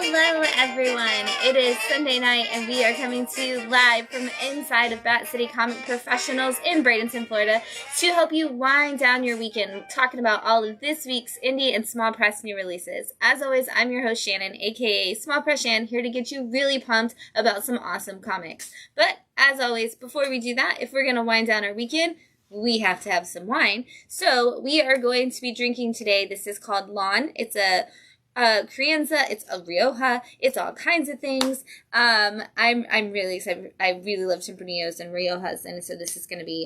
Hello everyone, it is Sunday night and we are coming to you live from inside of Bat City Comic Professionals in Bradenton, Florida to help you wind down your weekend talking about all of this week's indie and small press new releases. As always, I'm your host Shannon, aka Small Press Shann, here to get you really pumped about some awesome comics. But as always, before we do that, if we're going to wind down our weekend, we have to have some wine. So we are going to be drinking today. This is called Lan. It's a Crianza, it's a Rioja, it's all kinds of things. I'm really excited. I really love Tempranillos and Riojas, and so this is going to be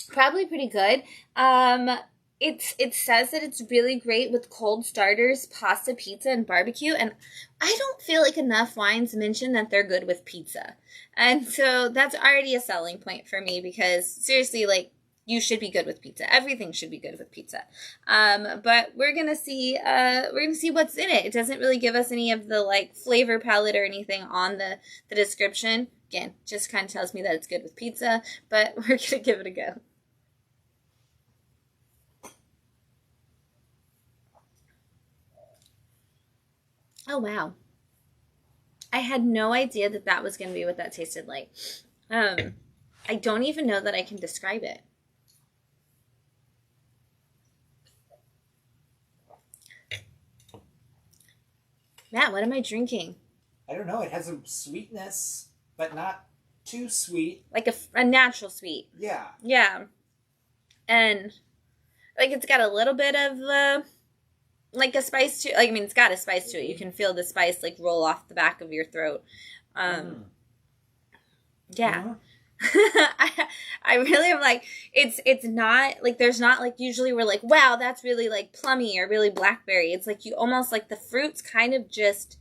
probably pretty good. It says that it's really great with cold starters, pasta, pizza, and barbecue, and I don't feel like enough wines mention that they're good with pizza. And so that's already a selling point for me because seriously, like, you should be good with pizza. Everything should be good with pizza. But we're gonna see what's in it. It doesn't really give us any of the like flavor palette or anything on the description. Again, just kind of tells me that it's good with pizza, but we're gonna give it a go. Oh wow. I had no idea that that was gonna be what that tasted like. I don't even know that I can describe it. Matt, what am I drinking? I don't know. It has a sweetness, but not too sweet. Like a natural sweet. Yeah. Yeah. And, like, it's got a little bit of, like, a spice to it. Like, I mean, it's got a spice to it. You can feel the spice, like, roll off the back of your throat. Yeah. I really am like, it's not, like, there's not, like, usually we're like, wow, that's really, like, plummy or really blackberry. It's like you almost, like, the fruits kind of just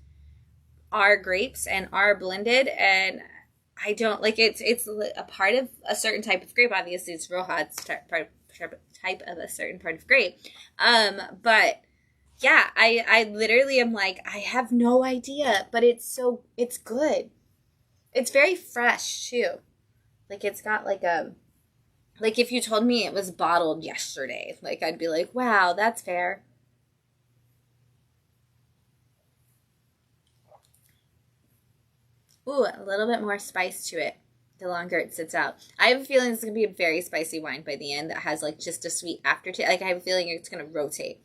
are grapes and are blended, and I don't, like, it's a part of a certain type of grape. Obviously, it's Rioja, it's type of a certain part of grape. But, yeah, I literally am like, I have no idea, but it's good. It's very fresh, too. Like, it's got, like, like, if you told me it was bottled yesterday, like, I'd be like, wow, that's fair. Ooh, a little bit more spice to it the longer it sits out. I have a feeling it's going to be a very spicy wine by the end that has, like, just a sweet aftertaste. Like, I have a feeling it's going to rotate.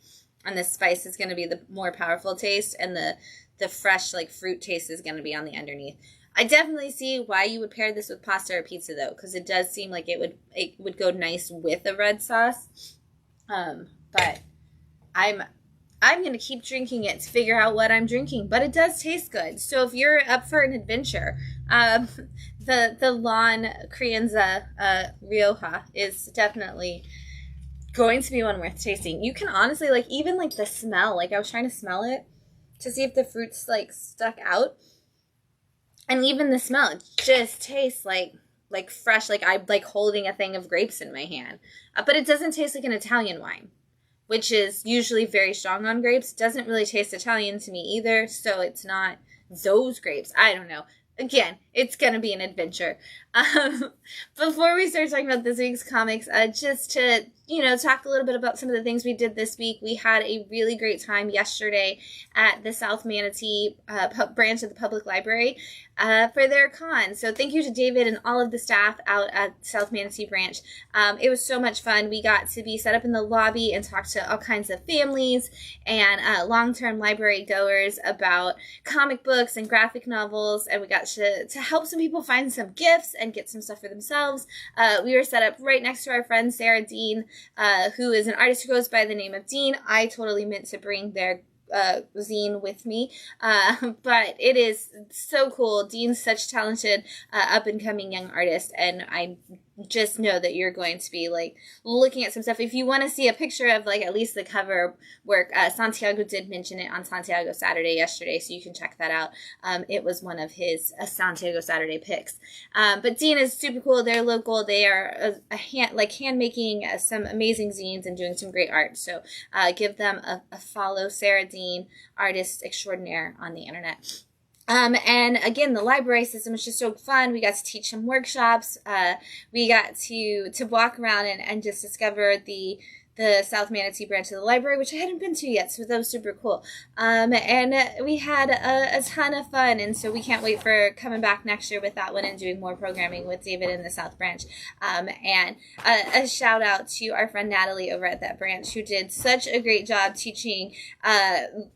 And the spice is going to be the more powerful taste, and the fresh, like, fruit taste is going to be on the underneath. I definitely see why you would pair this with pasta or pizza, though, because it does seem like it would go nice with a red sauce. But I'm going to keep drinking it to figure out what I'm drinking, but it does taste good. So if you're up for an adventure, the Lan Crianza Rioja is definitely going to be one worth tasting. You can honestly, like, even like the smell, like I was trying to smell it to see if the fruits like stuck out. And even the smell, it just tastes like fresh, like I'm like holding a thing of grapes in my hand. But it doesn't taste like an Italian wine, which is usually very strong on grapes. Doesn't really taste Italian to me either, so it's not those grapes. I don't know. Again, it's going to be an adventure. Before we start talking about this week's comics, just to, talk a little bit about some of the things we did this week. We had a really great time yesterday at the South Manatee branch of the public library for their con. So thank you to David and all of the staff out at South Manatee branch. It was so much fun. We got to be set up in the lobby and talk to all kinds of families and long-term library goers about comic books and graphic novels, and we got to help some people find some gifts and get some stuff for themselves. We were set up right next to our friend Sarah Dean, who is an artist who goes by the name of Dean. I totally meant to bring their zine with me, but it is so cool. Dean's such talented up-and-coming young artist, and I just know that you're going to be like looking at some stuff. If you want to see a picture of like at least the cover work, Santiago did mention it on Santiago Saturday yesterday, so you can check that out. It was one of his Santiago Saturday picks. But Dean is super cool. They're local. They are hand making some amazing zines and doing some great art. So give them a follow. Sarah Dean, artist extraordinaire on the internet. And again, the library system was just so fun. We got to teach some workshops. We got to walk around and just discover the the South Manatee branch of the library, which I hadn't been to yet, so that was super cool. And we had a ton of fun, and so we can't wait for coming back next year with that one and doing more programming with David in the South Branch. And a shout out to our friend Natalie over at that branch, who did such a great job teaching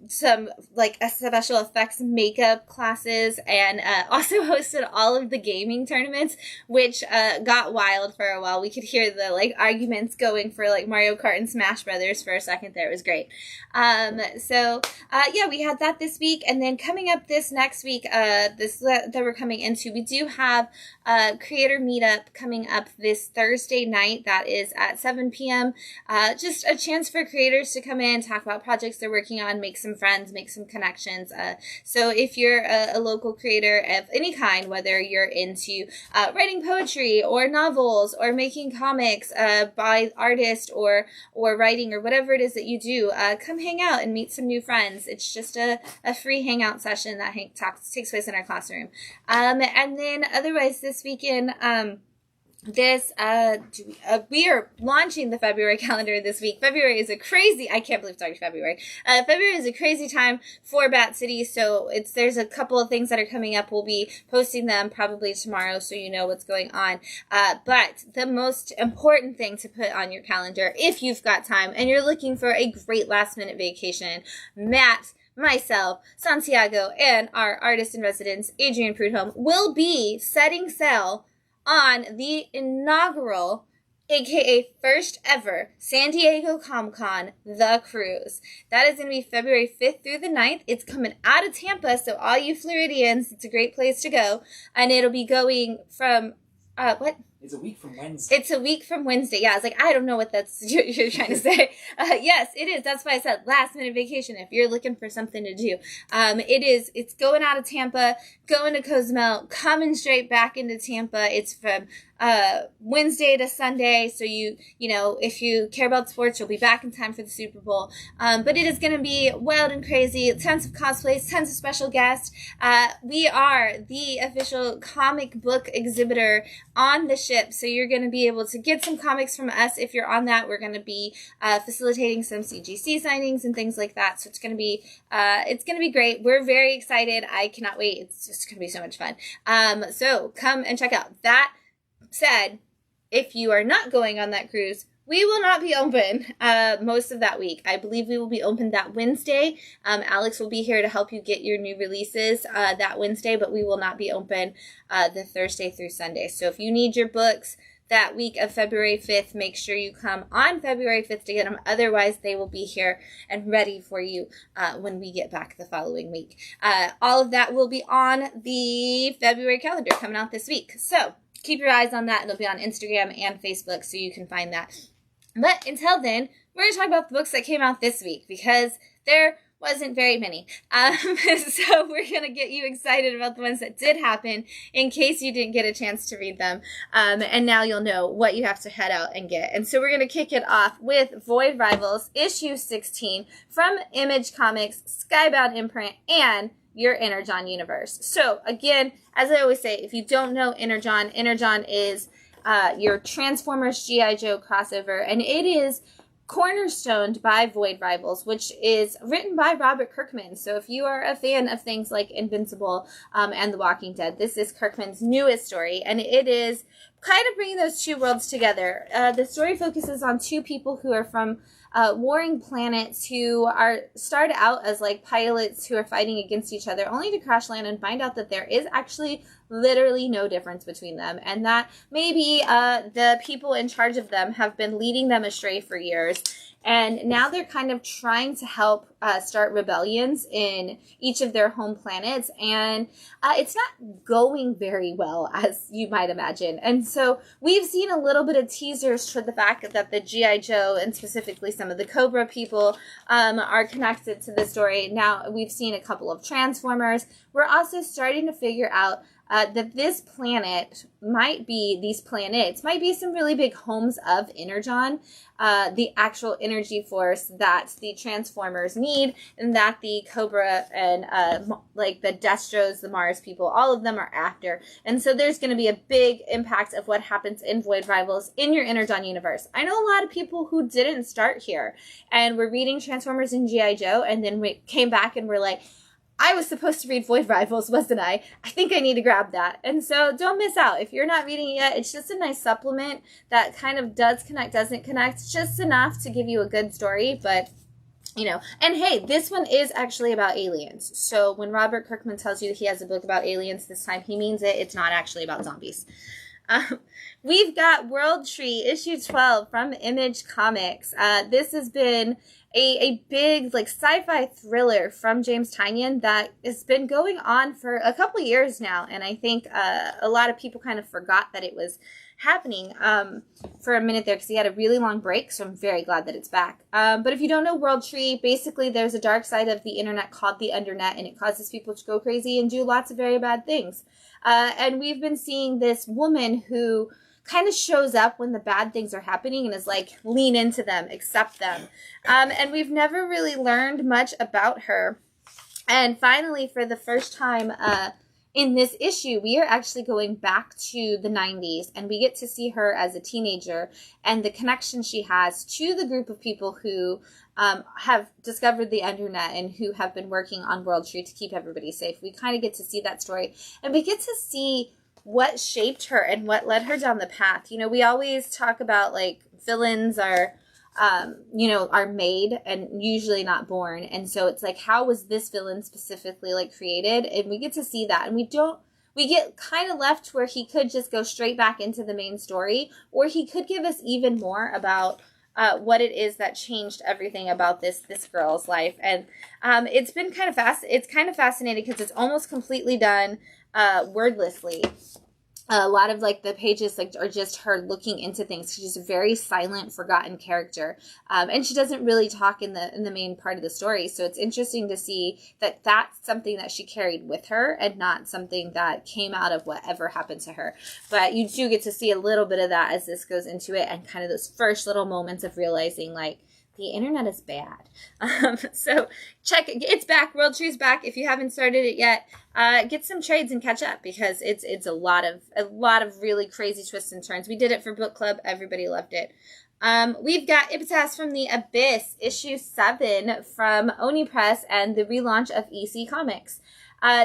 some like a special effects makeup classes, and also hosted all of the gaming tournaments, which got wild for a while. We could hear the like arguments going for like Mario Kart and Smash Brothers for a second there. It was great. Yeah, we had that this week, and then coming up this next week, that we're coming into, we do have a creator meetup coming up this Thursday night. That is at 7 p.m. Just a chance for creators to come in, talk about projects they're working on, make some friends, make some connections. So if you're a local creator of any kind, whether you're into writing poetry or novels or making comics by artist or writing or whatever it is that you do, come hang out and meet some new friends. It's just a free hangout session that takes place in our classroom. And then otherwise this weekend, we are launching the February calendar this week. February is I can't believe it's already February. February is a crazy time for Bat City, so there's a couple of things that are coming up. We'll be posting them probably tomorrow, so you know what's going on. But the most important thing to put on your calendar, if you've got time and you're looking for a great last-minute vacation, Matt, myself, Santiago, and our artist in residence, Adrian Prudhomme, will be setting sail on the inaugural, aka first ever, San Diego Comic-Con, The Cruise. That is going to be February 5th through the 9th. It's coming out of Tampa, so all you Floridians, it's a great place to go. And it'll be going from, It's a week from Wednesday. It's a week from Wednesday. Yeah, I was like, I don't know what you're trying to say. Yes, it is. That's why I said last minute vacation if you're looking for something to do. It's going out of Tampa, going to Cozumel, coming straight back into Tampa. It's from Wednesday to Sunday, so you know, if you care about sports, you'll be back in time for the Super Bowl. But it is going to be wild and crazy. Tons of cosplays, tons of special guests. We are the official comic book exhibitor on the ship, so you're going to be able to get some comics from us if you're on that. We're going to be facilitating some CGC signings and things like that, so it's going to be great. We're very excited. I cannot wait. It's just going to be so much fun. So come and check out. That said, if you are not going on that cruise, we will not be open most of that week. I believe we will be open that Wednesday. Alex will be here to help you get your new releases that Wednesday, but we will not be open the Thursday through Sunday. So if you need your books that week of February 5th, make sure you come on February 5th to get them. Otherwise, they will be here and ready for you when we get back the following week. All of that will be on the February calendar coming out this week. So keep your eyes on that. It'll be on Instagram and Facebook, so you can find that. But until then, we're going to talk about the books that came out this week, because there wasn't very many. So we're going to get you excited about the ones that did happen in case you didn't get a chance to read them. And now you'll know what you have to head out and get. And so we're going to kick it off with Void Rivals, issue 16 from Image Comics, Skybound Imprint, and your Energon universe. So again, as I always say, if you don't know Energon is your Transformers G.I. Joe crossover, and it is cornerstoned by Void Rivals, which is written by Robert Kirkman. So if you are a fan of things like Invincible and The Walking Dead, this is Kirkman's newest story, and it is kind of bringing those two worlds together. The story focuses on two people who are from warring planets who start out as like pilots who are fighting against each other, only to crash land and find out that there is actually literally no difference between them, and that maybe the people in charge of them have been leading them astray for years. And now they're kind of trying to help start rebellions in each of their home planets. And it's not going very well, as you might imagine. And so we've seen a little bit of teasers for the fact that the G.I. Joe and specifically some of the Cobra people are connected to the story. Now we've seen a couple of Transformers. We're also starting to figure out that this planet might be, these planets might be some really big homes of Energon, the actual energy force that the Transformers need, and that the Cobra and like the Destros, the Mars people, all of them are after. And so there's going to be a big impact of what happens in Void Rivals in your Energon universe. I know a lot of people who didn't start here and were reading Transformers and G.I. Joe, and then we came back and were like, I was supposed to read Void Rivals, wasn't I? I think I need to grab that. And so don't miss out. If you're not reading it yet, it's just a nice supplement that kind of does connect, doesn't connect, just enough to give you a good story. But, you know, and hey, this one is actually about aliens. So when Robert Kirkman tells you he has a book about aliens this time, he means it. It's not actually about zombies. We've got World Tree, issue 12 from Image Comics. This has been a big like sci-fi thriller from James Tynion that has been going on for a couple years now, and I think a lot of people kind of forgot that it was happening for a minute there because he had a really long break, so I'm very glad that it's back. But if you don't know World Tree, basically there's a dark side of the internet called the Undernet, and it causes people to go crazy and do lots of very bad things. And we've been seeing this woman who kind of shows up when the bad things are happening and is like, lean into them, accept them. And we've never really learned much about her. And finally, for the first time in this issue, we are actually going back to the 90s, and we get to see her as a teenager and the connection she has to the group of people who have discovered the Undernet and who have been working on World Tree to keep everybody safe. We kind of get to see that story, and we get to see what shaped her and what led her down the path. You know, we always talk about like villains are, you know, are made and usually not born. And so it's like, how was this villain specifically like created? And we get to see that. And we get kind of left where he could just go straight back into the main story, or he could give us even more about what it is that changed everything about this girl's life. And it's been kind of fascinating because it's almost completely done wordlessly. A lot of like the pages like are just her looking into things. She's a very silent, forgotten character, and she doesn't really talk in the main part of the story. So it's interesting to see that that's something that she carried with her and not something that came out of whatever happened to her. But you do get to see a little bit of that as this goes into it, and kind of those first little moments of realizing like, the internet is bad. So check, it's back. World Tree's back. If you haven't started it yet, get some trades and catch up, because it's a lot of really crazy twists and turns. We did it for book club. Everybody loved it. We've got Iptas from the Abyss, issue 7 from Oni Press and the relaunch of EC Comics.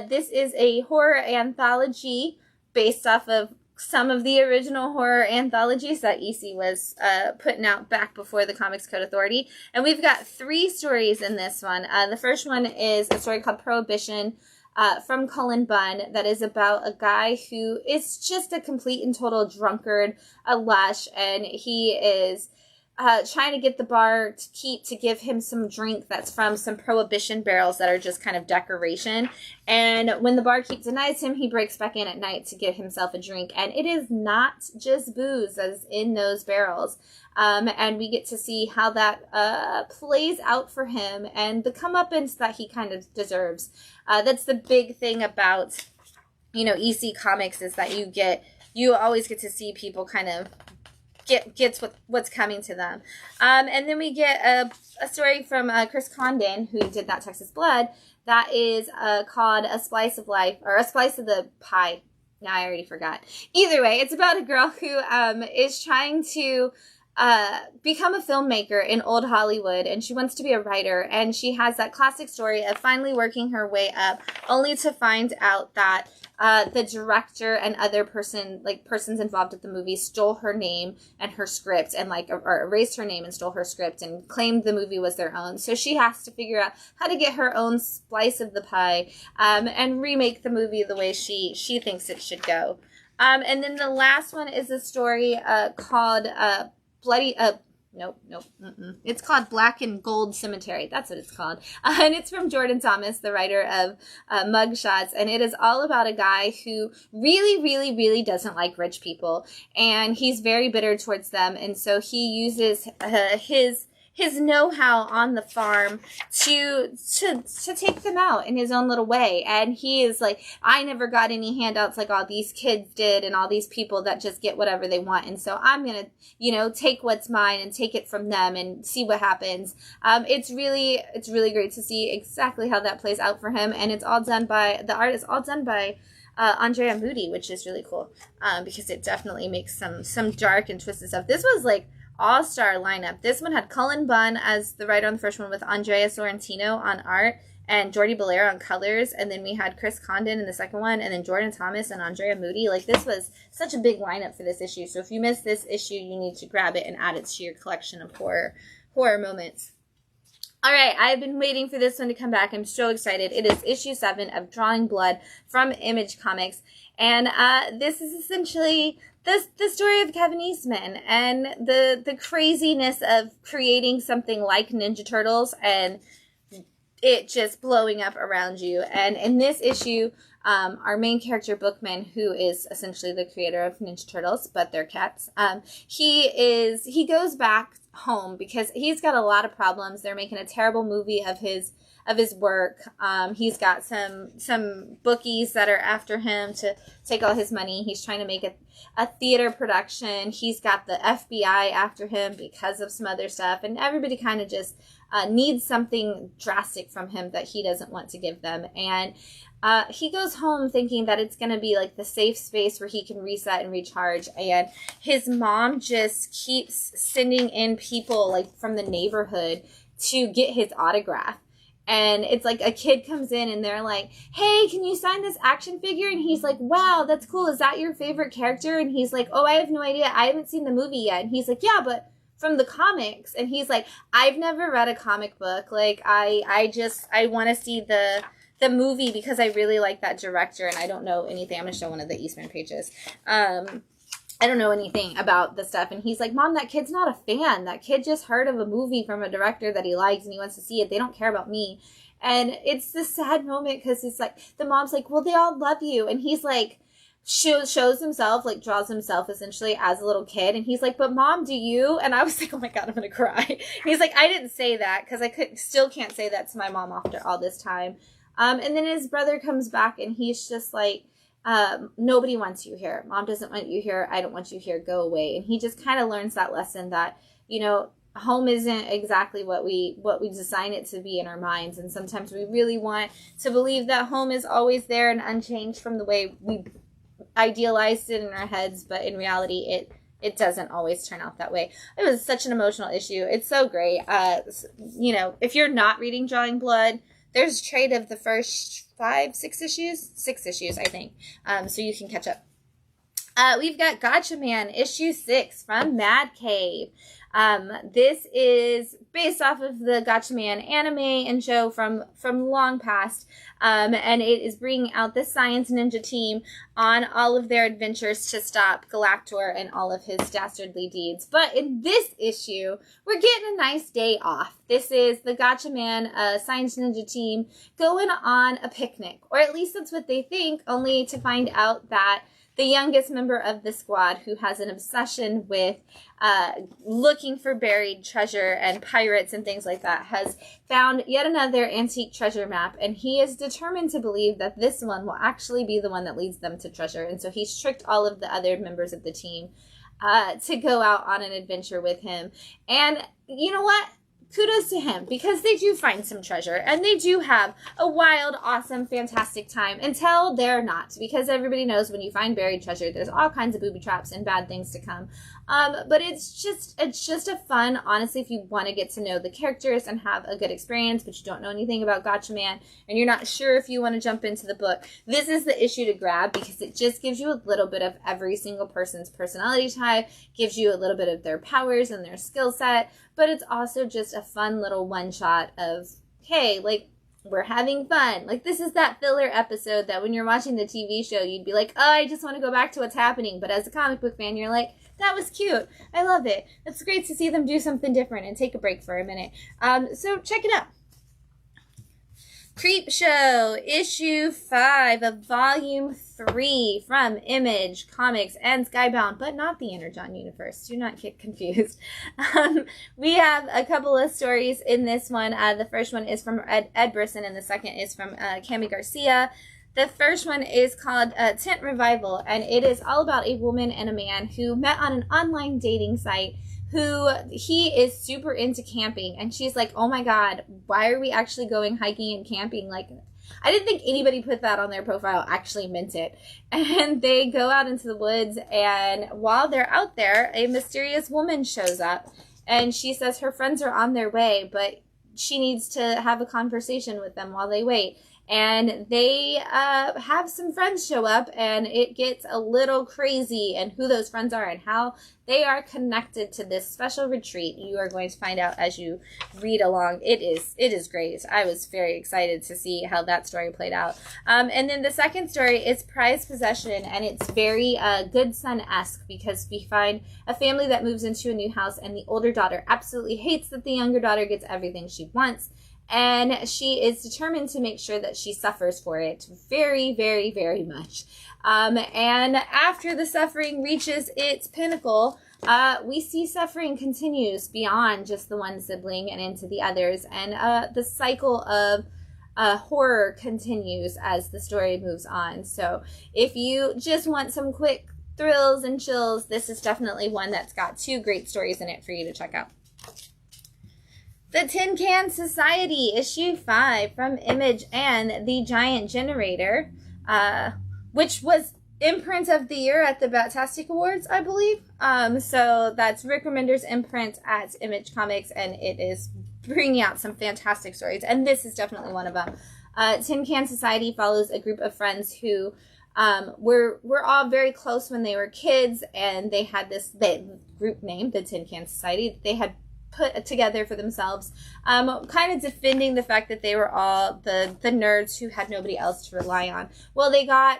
This is a horror anthology based off of some of the original horror anthologies that EC was putting out back before the Comics Code Authority. And we've got 3 stories in this one. The first one is a story called Prohibition from Cullen Bunn that is about a guy who is just a complete and total drunkard, a lush, and he is trying to get the bar to give him some drink that's from some Prohibition barrels that are just kind of decoration. And when the barkeep denies him, he breaks back in at night to get himself a drink. And it is not just booze that's in those barrels. And we get to see how that plays out for him and the comeuppance that he kind of deserves. That's the big thing about, you know, EC Comics, is that you always get to see people kind of gets what's coming to them. And then we get a story from Chris Condon, who did that Texas Blood, that is called A Slice of Life, or A Slice of the Pie. Now I already forgot. Either way, it's about a girl who is trying to become a filmmaker in old Hollywood, and she wants to be a writer, and she has that classic story of finally working her way up, only to find out that the director and other persons involved at the movie stole her name and her script, and or erased her name and stole her script and claimed the movie was their own. So she has to figure out how to get her own slice of the pie, and remake the movie the way she thinks it should go. And then the last one is a story called It's called Black and Gold Cemetery. That's what it's called. And it's from Jordan Thomas, the writer of Mugshots. And it is all about a guy who really, really, really doesn't like rich people. And he's very bitter towards them. And so he uses his know-how on the farm to take them out in his own little way. And he is like, I never got any handouts like all these kids did and all these people that just get whatever they want. And so I'm going to, you know, take what's mine and take it from them and see what happens. It's really great to see exactly how that plays out for him. And it's all done by, the art is all done by Andrea Moody, which is really cool, because it definitely makes some dark and twisted stuff. This was like all-star lineup. This one had Cullen Bunn as the writer on the first one, with Andrea Sorrentino on art and Jordi Belair on colors, and then we had Chris Condon in the second one, and then Jordan Thomas and Andrea Moody. Like, this was such a big lineup for this issue. So if you missed this issue, you need to grab it and add it to your collection of horror moments. All right, I've been waiting for this one to come back. I'm so excited. It is issue 7 of Drawing Blood from Image Comics. And this is essentially the story of Kevin Eastman and the craziness of creating something like Ninja Turtles and it just blowing up around you. And in this issue, our main character, Bookman, who is essentially the creator of Ninja Turtles, but they're cats, he goes back home because he's got a lot of problems. They're making a terrible movie of his work. He's got some bookies that are after him to take all his money. He's trying to make a theater production. He's got the FBI after him because of some other stuff, and everybody kind of just needs something drastic from him that he doesn't want to give them. And he goes home thinking that it's going to be like the safe space where he can reset and recharge. And his mom just keeps sending in people like from the neighborhood to get his autograph. And it's like a kid comes in and they're like, hey, can you sign this action figure? And he's like, wow, that's cool. Is that your favorite character? And he's like, oh, I have no idea. I haven't seen the movie yet. And he's like, yeah, but from the comics. And he's like, I've never read a comic book. Like, I want to see the movie because I really like that director and I don't know anything. I'm going to show one of the Eastman pages. I don't know anything about the stuff. And he's like, Mom, that kid's not a fan. That kid just heard of a movie from a director that he likes and he wants to see it. They don't care about me. And it's this sad moment because it's like, the mom's like, well, they all love you. And he's like, shows himself, like draws himself essentially as a little kid. And he's like, but Mom, do you? And I was like, oh my God, I'm going to cry. And he's like, I didn't say that because I still can't say that to my mom after all this time. And then his brother comes back and he's just like, nobody wants you here. Mom doesn't want you here. I don't want you here. Go away. And he just kind of learns that lesson that, you know, home isn't exactly what we design it to be in our minds. And sometimes we really want to believe that home is always there and unchanged from the way we idealized it in our heads. But in reality, it doesn't always turn out that way. It was such an emotional issue. It's so great. You know, if you're not reading Drawing Blood, there's a trade of the first 6 issues, I think. So you can catch up. We've got Gotcha Man, issue 6 from Mad Cave. This is based off of the Gotcha Man anime and show from long past. And it is bringing out the Science Ninja team on all of their adventures to stop Galactor and all of his dastardly deeds. But in this issue, we're getting a nice day off. This is the Gotcha Man Science Ninja team going on a picnic. Or at least that's what they think, only to find out that the youngest member of the squad, who has an obsession with looking for buried treasure and pirates and things like that, has found yet another antique treasure map, and he is determined to believe that this one will actually be the one that leads them to treasure. And so he's tricked all of the other members of the team to go out on an adventure with him. And you know what? Kudos to him, because they do find some treasure, and they do have a wild, awesome, fantastic time until they're not, because everybody knows when you find buried treasure, there's all kinds of booby traps and bad things to come. But it's just a fun, honestly, if you want to get to know the characters and have a good experience, but you don't know anything about Gotcha Man, and you're not sure if you want to jump into the book, this is the issue to grab, because it just gives you a little bit of every single person's personality type, gives you a little bit of their powers and their skill set, but it's also just a fun little one-shot of, hey, like, we're having fun. Like, this is that filler episode that when you're watching the TV show, you'd be like, oh, I just want to go back to what's happening. But as a comic book fan, you're like, that was cute. I love it. It's great to see them do something different and take a break for a minute. So check it out. Creep Show, issue 5 of volume 3 from Image Comics and Skybound, but not the Energon universe. Do not get confused. We have a couple of stories in this one. The first one is from Ed Brisson, and the second is from Cami Garcia. The first one is called Tent Revival, and it is all about a woman and a man who met on an online dating site. He is super into camping, and she's like, oh my god, why are we actually going hiking and camping? Like, I didn't think anybody put that on their profile actually meant it. And they go out into the woods, and while they're out there, a mysterious woman shows up, and she says her friends are on their way, but she needs to have a conversation with them while they wait. And they have some friends show up, and it gets a little crazy, and who those friends are and how they are connected to this special retreat. You are going to find out as you read along. It is great. I was very excited to see how that story played out. And then the second story is Prized Possession, and it's very Good Son-esque, because we find a family that moves into a new house, and the older daughter absolutely hates that the younger daughter gets everything she wants. And she is determined to make sure that she suffers for it very, very, very much. And after the suffering reaches its pinnacle, we see suffering continues beyond just the one sibling and into the others. And the cycle of horror continues as the story moves on. So if you just want some quick thrills and chills, this is definitely one that's got 2 great stories in it for you to check out. The Tin Can Society, issue 5 from Image and the Giant Generator, which was imprint of the year at the Batastic Awards, I believe. So that's Rick Remender's imprint at Image Comics, and it is bringing out some fantastic stories, and this is definitely one of them. Tin Can Society follows a group of friends who were all very close when they were kids, and they had this group name, the Tin Can Society. They had put together for themselves, kind of defending the fact that they were all the nerds who had nobody else to rely on. Well, they got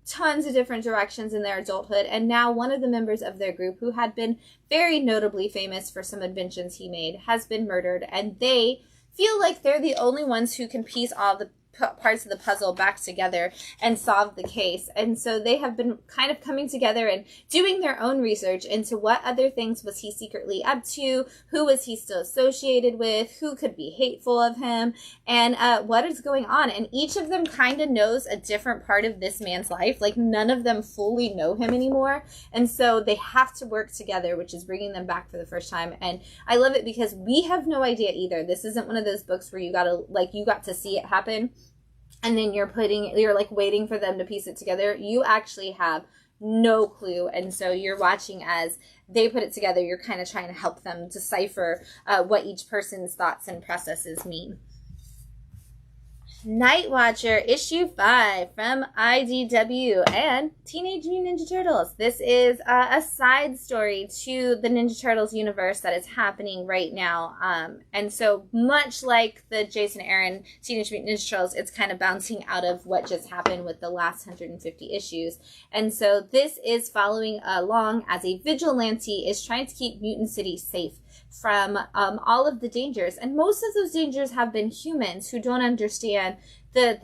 tons of different directions in their adulthood, and now one of the members of their group, who had been very notably famous for some inventions he made, has been murdered, and they feel like they're the only ones who can piece all the parts of the puzzle back together and solve the case. And so they have been kind of coming together and doing their own research into what other things was he secretly up to, who was he still associated with, who could be hateful of him, and what is going on. And each of them kind of knows a different part of this man's life. Like, none of them fully know him anymore, and so they have to work together, which is bringing them back for the first time. And I love it because we have no idea either. This isn't one of those books where you got to see it happen, and then you're like waiting for them to piece it together. You actually have no clue, and so you're watching as they put it together. You're kind of trying to help them decipher what each person's thoughts and processes mean. Night Watcher, issue 5 from IDW and Teenage Mutant Ninja Turtles. This is a side story to the Ninja Turtles universe that is happening right now. And so much like the Jason Aaron Teenage Mutant Ninja Turtles, it's kind of bouncing out of what just happened with the last 150 issues. And so this is following along as a vigilante is trying to keep Mutant City safe from all of the dangers, and most of those dangers have been humans who don't understand the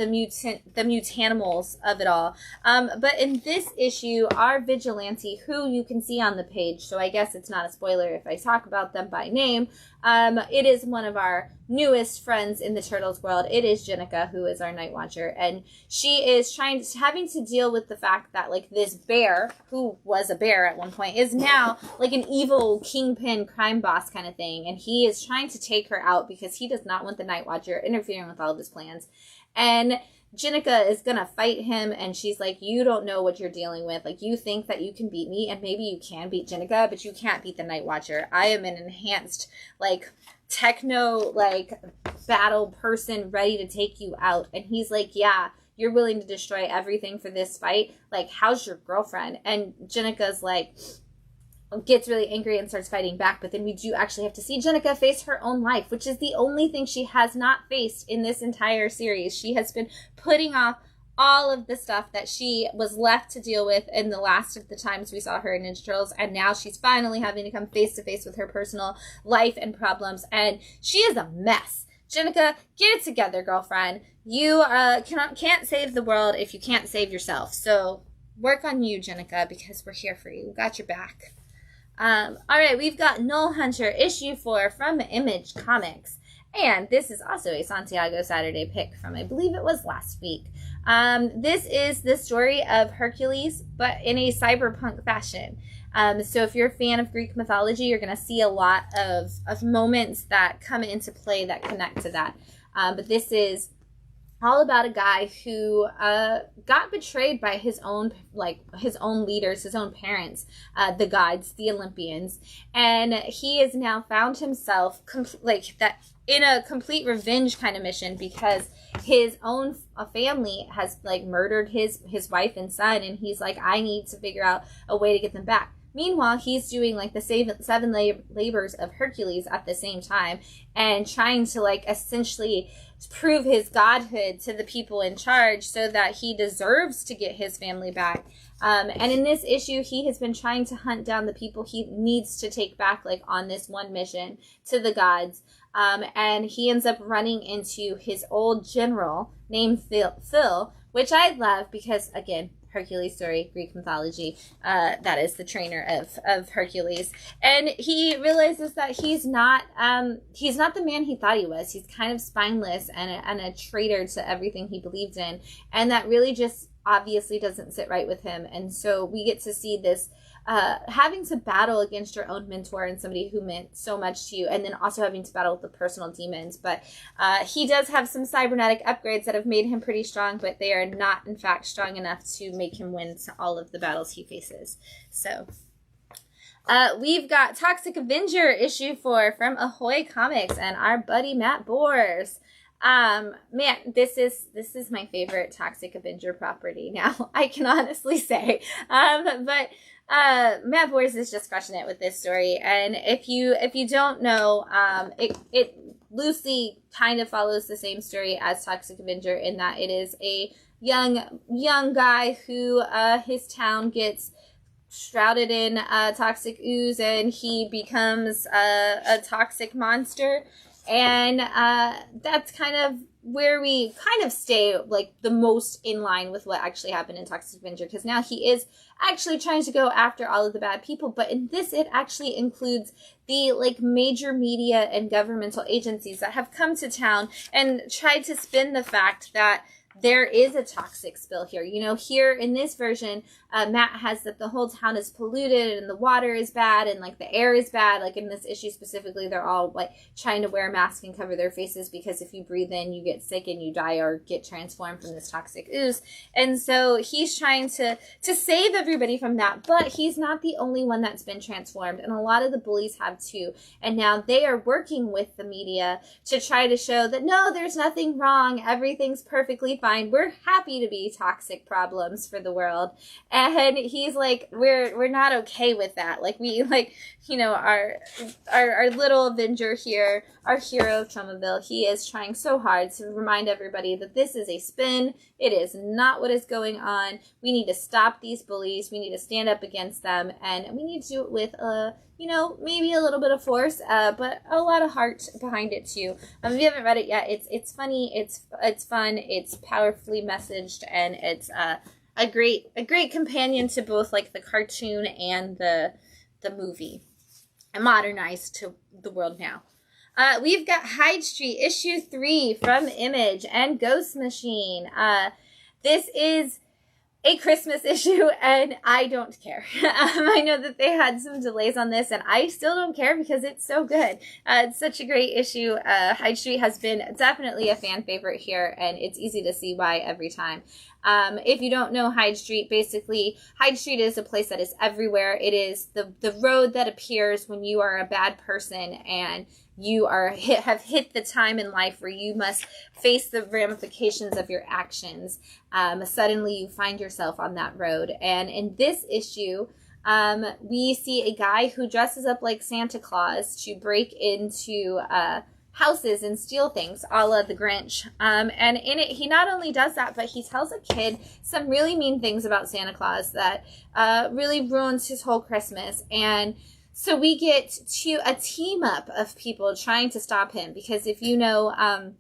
mutanimals of it all. But in this issue, our vigilante, who you can see on the page, so I guess it's not a spoiler if I talk about them by name, it is one of our newest friends in the Turtles world. It is Jenica, who is our Night Watcher, and she is having to deal with the fact that, like, this bear, who was a bear at one point, is now like an evil kingpin crime boss kind of thing, and he is trying to take her out because he does not want the Night Watcher interfering with all of his plans. And Jenica is gonna fight him, and she's like, you don't know what you're dealing with. Like, you think that you can beat me, and maybe you can beat Jenica, but you can't beat the Night Watcher. I am an enhanced, like, techno, like, battle person ready to take you out. And he's like, yeah, you're willing to destroy everything for this fight? Like, how's your girlfriend? And Jenica's like, gets really angry and starts fighting back, but then we do actually have to see Jenica face her own life, which is the only thing she has not faced in this entire series. She has been putting off all of the stuff that she was left to deal with in the last of the times we saw her in Ninja Turtles, and now she's finally having to come face to face with her personal life and problems, and she is a mess. Jenica, get it together, girlfriend. You can't save the world if you can't save yourself. So work on you, Jenica, because we're here for you. We got your back. All right, we've got Null Hunter issue 4 from Image Comics. And this is also a Santiago Saturday pick from, I believe it was last week. This is the story of Hercules, but in a cyberpunk fashion. So if you're a fan of Greek mythology, you're going to see a lot of moments that come into play that connect to that. But this is all about a guy who got betrayed by his own leaders, his own parents, the gods, the Olympians, and he has now found himself in a complete revenge kind of mission because his own family has murdered his wife and son, and he's like, I need to figure out a way to get them back. Meanwhile, he's doing the seven labors of Hercules at the same time and trying to essentially prove his godhood to the people in charge so that he deserves to get his family back. And in this issue, he has been trying to hunt down the people he needs to take back on this one mission to the gods. And he ends up running into his old general named Phil, which I love because, again, Hercules story, Greek mythology, that is the trainer of Hercules. And he realizes that he's not the man he thought he was. He's kind of spineless and a traitor to everything he believed in. And that really just obviously doesn't sit right with him. And so we get to see this having to battle against your own mentor and somebody who meant so much to you, and then also having to battle with the personal demons. But he does have some cybernetic upgrades that have made him pretty strong, but they are not, in fact, strong enough to make him win all of the battles he faces. So we've got Toxic Avenger issue 4 from Ahoy Comics and our buddy Matt Bors. Man, this is my favorite Toxic Avenger property now, I can honestly say. But Matt Bors is just crushing it with this story. And if you don't know, it loosely kind of follows the same story as Toxic Avenger in that it is a young guy who his town gets shrouded in toxic ooze and he becomes a toxic monster. And that's kind of where we kind of stay the most in line with what actually happened in Toxic Avenger, because now he is actually trying to go after all of the bad people. But in this, it actually includes the major media and governmental agencies that have come to town and tried to spin the fact that there is a toxic spill here. Here in this version, Matt has that the whole town is polluted and the water is bad and the air is bad. In this issue specifically, they're all trying to wear a mask and cover their faces because if you breathe in, you get sick and you die or get transformed from this toxic ooze. And so he's trying to save everybody from that, but he's not the only one that's been transformed, and a lot of the bullies have too. And now they are working with the media to try to show that no, there's nothing wrong, everything's perfectly fine. We're happy to be toxic problems for the world. And he's like, we're not okay with that. Our little Avenger here, our hero of Tromaville, he is trying so hard to remind everybody that this is a spin. It is not what is going on. We need to stop these bullies. We need to stand up against them, and we need to do it with maybe a little bit of force, but a lot of heart behind it too. If you haven't read it yet, it's funny, it's fun, it's powerfully messaged, and it's a great companion to both the cartoon and the movie, and modernized to the world now. We've got Hyde Street issue 3 from Image and Ghost Machine. This is a Christmas issue, and I don't care. I know that they had some delays on this, and I still don't care because it's so good. It's such a great issue. Hyde Street has been definitely a fan favorite here, and it's easy to see why every time. If you don't know Hyde Street, basically, Hyde Street is a place that is everywhere. It is the road that appears when you are a bad person and you have hit the time in life where you must face the ramifications of your actions. Suddenly you find yourself on that road. And in this issue, we see a guy who dresses up like Santa Claus to break into houses and steal things, a la the Grinch. And in it, he not only does that, but he tells a kid some really mean things about Santa Claus that really ruins his whole Christmas. And So we get to a team up of people trying to stop him, because if you know,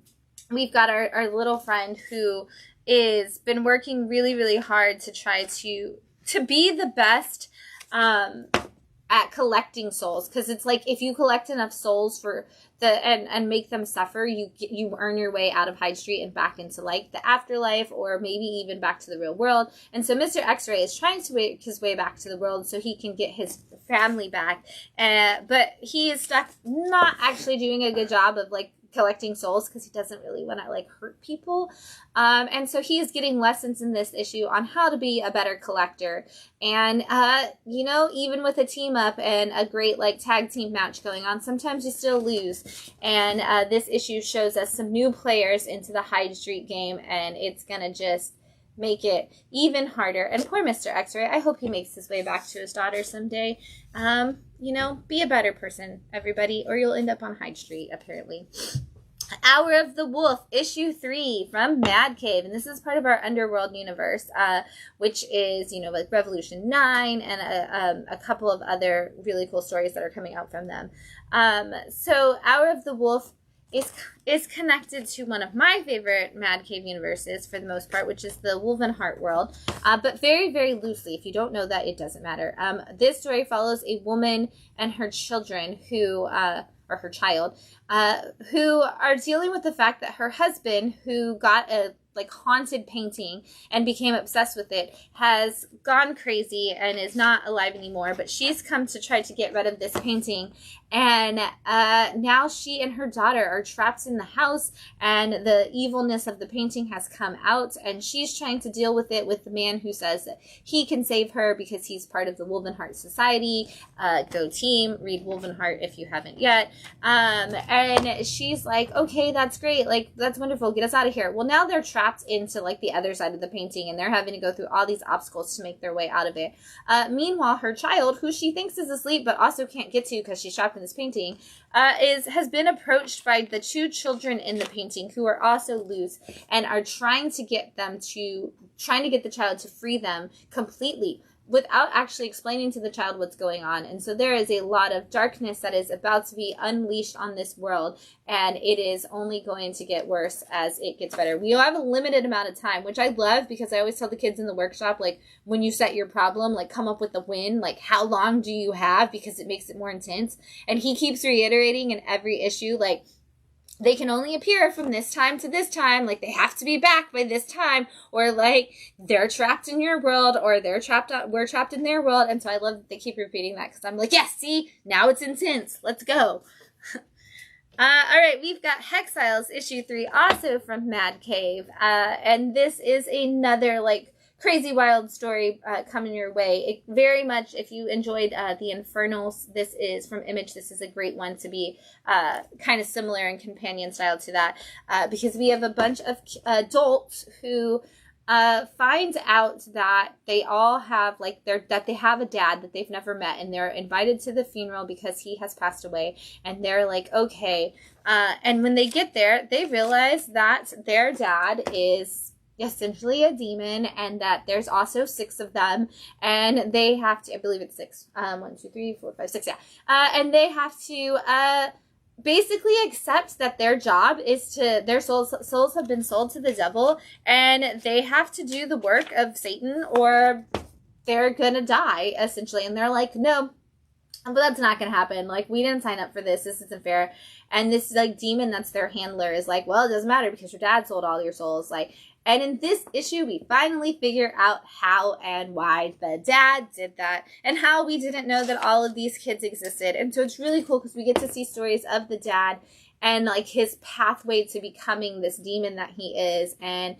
we've got our little friend who is been working really, really hard to try to be the best at collecting souls, because it's like if you collect enough souls for and make them suffer, you earn your way out of Hyde Street and back into like the afterlife, or maybe even back to the real world. And so Mr. X-Ray is trying to make his way back to the world so he can get his family back, but he is stuck not actually doing a good job of like collecting souls, because he doesn't really want to like hurt people, and so he is getting lessons in this issue on how to be a better collector. And you know, even with a team up and a great like tag team match going on, sometimes you still lose. And this issue shows us some new players into the Hyde Street game, and it's gonna just make it even harder. And poor Mr. X-Ray, I hope he makes his way back to his daughter someday. You know, be a better person, everybody, or you'll end up on Hyde Street, apparently. Hour of the Wolf, issue 3 from Mad Cave. And this is part of our Underworld universe, which is, you know, like Revolution 9 and a couple of other really cool stories that are coming out from them. So Hour of the Wolf is connected to one of my favorite Mad Cave universes for the most part, which is the Woven Heart world, but very, very loosely. If you don't know that, it doesn't matter. This story follows a woman and her children who, or her child, who are dealing with the fact that her husband, who got a like haunted painting and became obsessed with it, has gone crazy and is not alive anymore. But she's come to try to get rid of this painting, and now she and her daughter are trapped in the house, and the evilness of the painting has come out, and she's trying to deal with it with the man who says that he can save her because he's part of the Woven Heart Society. Go team, read Woven Heart if you haven't yet. And she's like, okay, that's great, like that's wonderful, get us out of here. Well, now they're trapped into like the other side of the painting, and they're having to go through all these obstacles to make their way out of it. Meanwhile, her child, who she thinks is asleep but also can't get to because she's trapped in this painting, has been approached by the 2 children in the painting, who are also loose and are trying to get the child to free them completely, without actually explaining to the child what's going on. And so there is a lot of darkness that is about to be unleashed on this world, and it is only going to get worse as it gets better. We have a limited amount of time, which I love, because I always tell the kids in the workshop, like, when you set your problem, like, come up with a win, like, how long do you have, because it makes it more intense. And he keeps reiterating in every issue, like, they can only appear from this time to this time, like they have to be back by this time, or like they're trapped in your world, or we're trapped in their world. And so I love that they keep repeating that, because I'm like, yes, see, now it's intense, let's go. All right, we've got Hexiles issue 3, also from Mad Cave, and this is another like crazy wild story coming your way. It very much, if you enjoyed the Infernals, this is from Image. This is a great one to be kind of similar in companion style to that, because we have a bunch of adults who find out that they all have that they have a dad that they've never met, and they're invited to the funeral because he has passed away. And they're like, okay, and when they get there, they realize that their dad is essentially a demon, and that there's also 6 of them, and they have to, I believe it's 6, 1, 2, 3, 4, 5, 6, and they have to basically accept that their job is their souls have been sold to the devil, and they have to do the work of Satan, or they're gonna die, essentially. And they're like, no, but that's not gonna happen, like, we didn't sign up for this isn't fair. And this like demon that's their handler is like, well, it doesn't matter because your dad sold all your souls, like. And in this issue, we finally figure out how and why the dad did that, and how we didn't know that all of these kids existed. And so it's really cool, because we get to see stories of the dad and like his pathway to becoming this demon that he is, and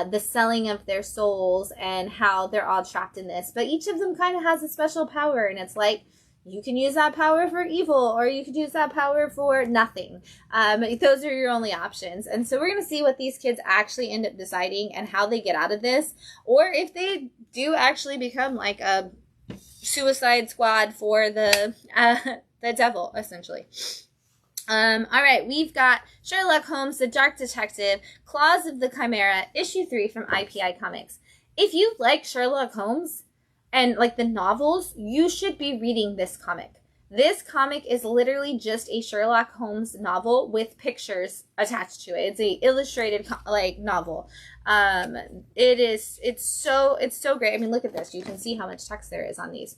the selling of their souls, and how they're all trapped in this. But each of them kind of has a special power, and it's like, you can use that power for evil, or you could use that power for nothing. Those are your only options. And so we're going to see what these kids actually end up deciding, and how they get out of this, or if they do actually become like a suicide squad for the devil, essentially. All right, we've got Sherlock Holmes, the Dark Detective, Claws of the Chimera, issue 3 from IPI Comics. If you like Sherlock Holmes and like the novels, you should be reading this comic. This comic is literally just a Sherlock Holmes novel with pictures attached to it. It's a illustrated novel. It's so great. I mean, look at this. You can see how much text there is on these.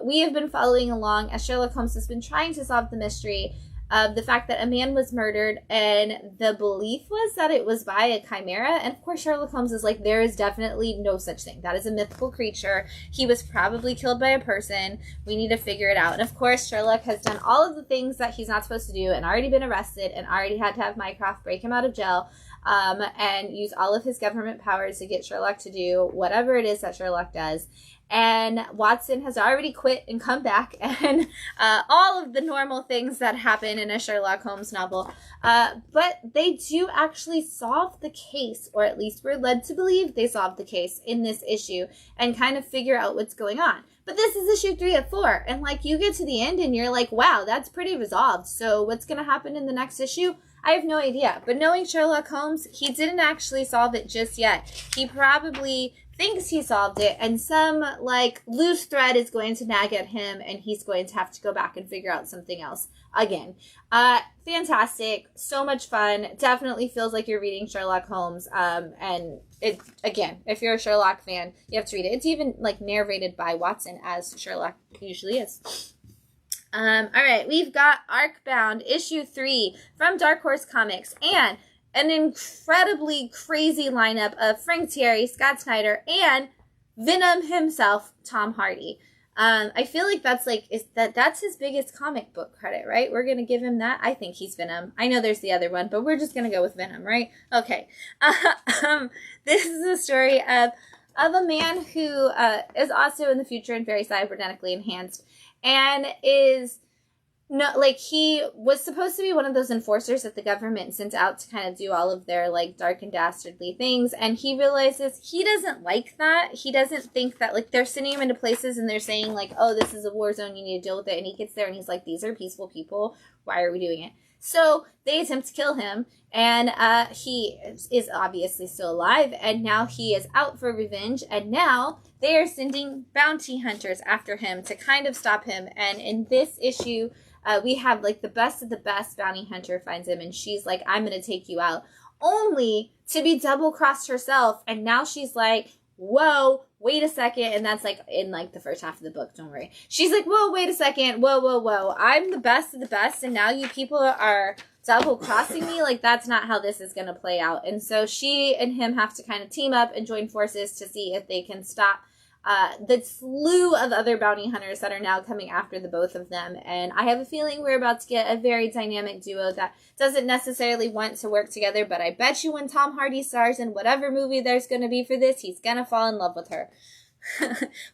We have been following along as Sherlock Holmes has been trying to solve the mystery of the fact that a man was murdered, and the belief was that it was by a chimera. And of course, Sherlock Holmes is like, there is definitely no such thing. That is a mythical creature. He was probably killed by a person. We need to figure it out. And of course, Sherlock has done all of the things that he's not supposed to do and already been arrested and already had to have Mycroft break him out of jail and use all of his government powers to get Sherlock to do whatever it is that Sherlock does. And Watson has already quit and come back, and all of the normal things that happen in a Sherlock Holmes novel. But they do actually solve the case, or at least we're led to believe they solved the case in this issue and kind of figure out what's going on. But this is issue 3 of 4, and like you get to the end and you're like, wow, that's pretty resolved. So what's going to happen in the next issue? I have no idea. But knowing Sherlock Holmes, he didn't actually solve it just yet. He probably thinks he solved it, and some like loose thread is going to nag at him, and he's going to have to go back and figure out something else again. Fantastic, so much fun. Definitely feels like you're reading Sherlock Holmes. And it, again, if you're a Sherlock fan, you have to read it. It's even like narrated by Watson, as Sherlock usually is. All right, we've got Arcbound issue 3 from Dark Horse Comics, and an incredibly crazy lineup of Frank Thierry, Scott Snyder, and Venom himself, Tom Hardy. I feel like that's his biggest comic book credit, right? We're going to give him that. I think he's Venom. I know there's the other one, but we're just going to go with Venom, right? Okay. This is the story of a man who is also in the future and very cybernetically enhanced, and is he was supposed to be one of those enforcers that the government sent out to kind of do all of their like dark and dastardly things, and he realizes he doesn't like that. He doesn't think that like they're sending him into places and they're saying like, oh, this is a war zone, you need to deal with it, and he gets there and he's like, these are peaceful people, why are we doing it? So they attempt to kill him, and he is obviously still alive, and now he is out for revenge, and now they are sending bounty hunters after him to kind of stop him. And in this issue, we have like the best of the best bounty hunter finds him, and she's like, I'm going to take you out, only to be double-crossed herself. And now she's like, whoa, wait a second. And that's like in like the first half of the book, don't worry. She's like, whoa, wait a second. Whoa. I'm the best of the best, and now you people are double-crossing me. Like, that's not how this is going to play out. And so she and him have to kind of team up and join forces to see if they can stop the slew of other bounty hunters that are now coming after the both of them. And I have a feeling we're about to get a very dynamic duo that doesn't necessarily want to work together, but I bet you when Tom Hardy stars in whatever movie there's going to be for this, he's going to fall in love with her.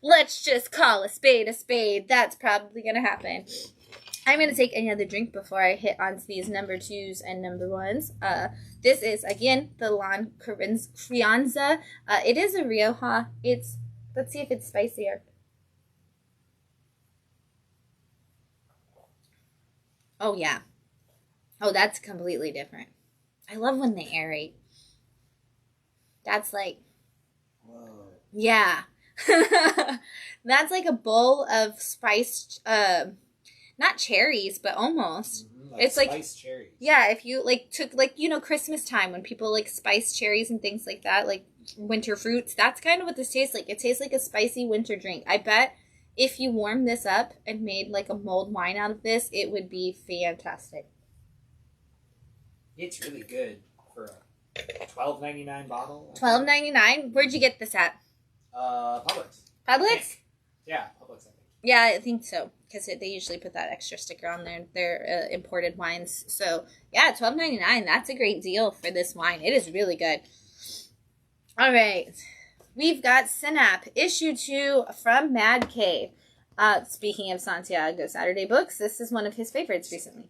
Let's just call a spade a spade. That's probably going to happen. I'm going to take another drink before I hit onto these number 2s and number 1s. This is, again, the Lan Rioja. It is a Rioja. Let's see if it's spicier. Oh, yeah. Oh, that's completely different. I love when they aerate. That's like... Whoa. Yeah. That's like a bowl of spiced... not cherries, but almost. Like it's like spiced cherries. Yeah, if you like took like, you know, Christmas time when people like spice cherries and things like that, like winter fruits, that's kind of what this tastes like. It tastes like a spicy winter drink. I bet if you warmed this up and made like a mulled wine out of this, it would be fantastic. It's really good for a $12.99 bottle. $12.99. Where'd you get this at? Publix. Publix? Yeah, Publix, I think. Yeah, I think so, because they usually put that extra sticker on their imported wines. So, yeah, $12.99. That's a great deal for this wine. It is really good. All right. We've got Synap, issue 2 from Mad Cave. Speaking of Santiago Saturday books, this is one of his favorites recently.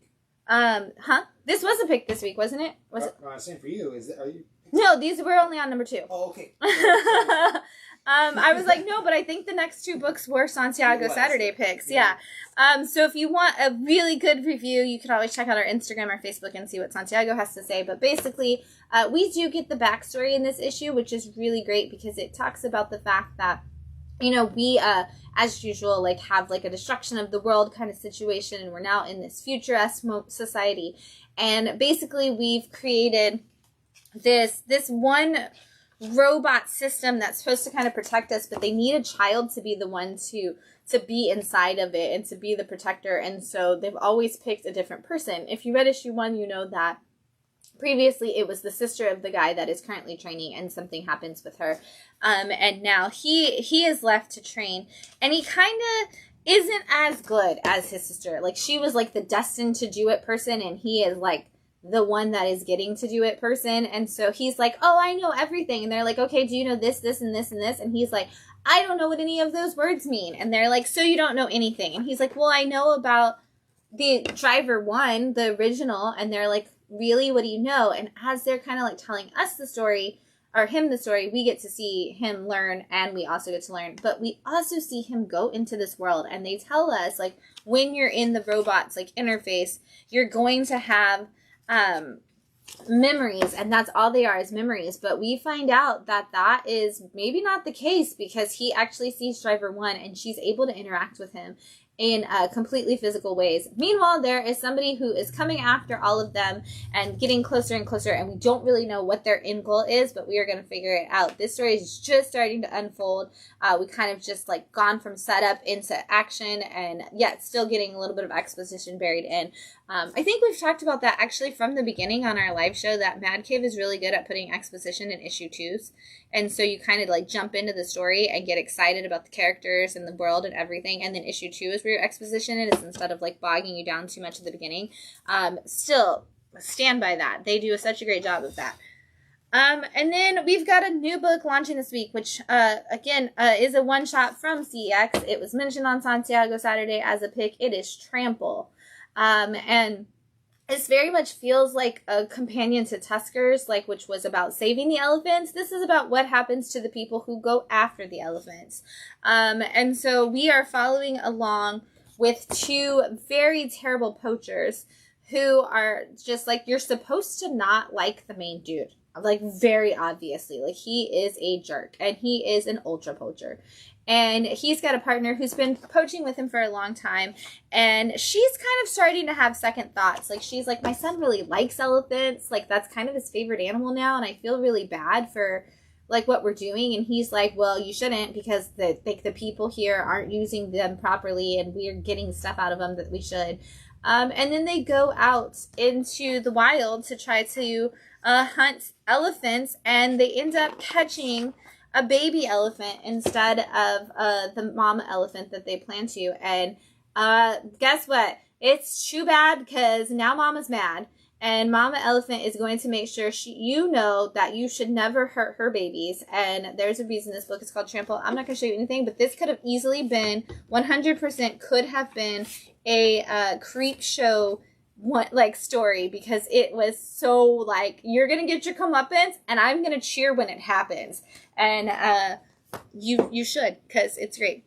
This was a pick this week, wasn't it? Was it? I'm saying for you, are you? No, these were only on number 2. Oh, okay. I was like, no, but I think the next 2 books were Santiago Saturday picks. Yeah. So if you want a really good review, you can always check out our Instagram or Facebook and see what Santiago has to say. But basically, we do get the backstory in this issue, which is really great because it talks about the fact that you know, we, as usual, like, have, like, a destruction of the world kind of situation, and we're now in this future-esque society, and basically we've created this one robot system that's supposed to kind of protect us, but they need a child to be the one to be inside of it and to be the protector, and so they've always picked a different person. If you read issue 1, you know that previously it was the sister of the guy that is currently training, and something happens with her, and now he is left to train, and he kind of isn't as good as his sister. Like, she was like the destined to do it person, and he is like the one that is getting to do it person. And so he's like, oh, I know everything. And they're like, okay, do you know this, this, and this, and this? And he's like, I don't know what any of those words mean. And they're like, so you don't know anything? And he's like, well, I know about the Driver 1, the original. And they're like, really? What do you know? And as they're kind of like telling us the story, or him the story, we get to see him learn, and we also get to learn. But we also see him go into this world, and they tell us, like, when you're in the robot's, like, interface, you're going to have memories, and that's all they are, is memories. But we find out that that is maybe not the case, because he actually sees Driver 1, and she's able to interact with him in completely physical ways. Meanwhile, there is somebody who is coming after all of them and getting closer and closer, and we don't really know what their end goal is, but we are going to figure it out. This story is just starting to unfold. We kind of just like gone from setup into action, and yet still getting a little bit of exposition buried in. I think we've talked about that actually from the beginning on our live show, that Mad Cave is really good at putting exposition in issue 2s. And so you kind of like jump into the story and get excited about the characters and the world and everything. And then issue 2 is where your exposition is, instead of like bogging you down too much at the beginning. Still stand by that. They do such a great job of that. And then we've got a new book launching this week, which, again, is a one-shot from CEX. It was mentioned on Santiago Saturday as a pick. It is Trample. And this very much feels like a companion to Tuskers, like, which was about saving the elephants. This is about what happens to the people who go after the elephants. And so we are following along with 2 very terrible poachers who are just like, you're supposed to not like the main dude. Like, very obviously. Like, he is a jerk, and he is an ultra poacher. And he's got a partner who's been poaching with him for a long time, and she's kind of starting to have second thoughts. Like, she's like, my son really likes elephants. Like, that's kind of his favorite animal now, and I feel really bad for, like, what we're doing. And he's like, well, you shouldn't, because the people here aren't using them properly, and we're getting stuff out of them that we should. And then they go out into the wild to try to hunt elephants, and they end up catching a baby elephant instead of the mama elephant that they plan to. And guess what? It's too bad, because now mama's mad, and mama elephant is going to make sure you know that you should never hurt her babies. And there's a reason this book is called Trample. I'm not going to show you anything, but this could have easily been 100% could have been a creep show story, because it was so like, you're gonna get your comeuppance, and I'm gonna cheer when it happens. And you should, because it's great.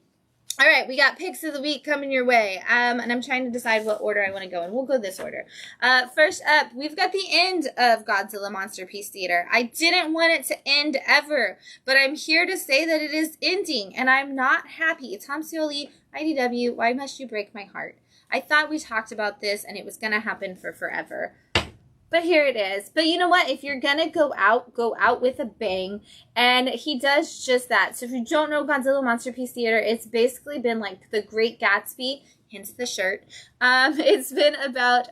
All right, we got picks of the week coming your way, and I'm trying to decide what order I want to go in. We'll go this order. First up, we've got the end of Godzilla Monster Peace Theater. I didn't want it to end ever, but I'm here to say that it is ending, and I'm not happy. Tom Scioli, IDW, why must you break my heart? I thought we talked about this, and it was going to happen for forever. But here it is. But you know what? If you're going to go out with a bang. And he does just that. So if you don't know Godzilla Monster Peace Theater, it's basically been like The Great Gatsby, hence the shirt. It's been about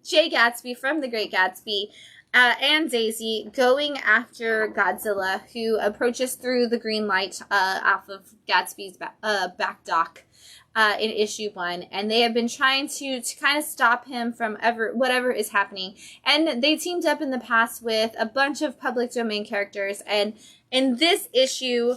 Jay Gatsby from The Great Gatsby and Daisy going after Godzilla, who approaches through the green light off of Gatsby's back dock. In issue 1, and they have been trying to kind of stop him from whatever is happening. And they teamed up in the past with a bunch of public domain characters, and in this issue,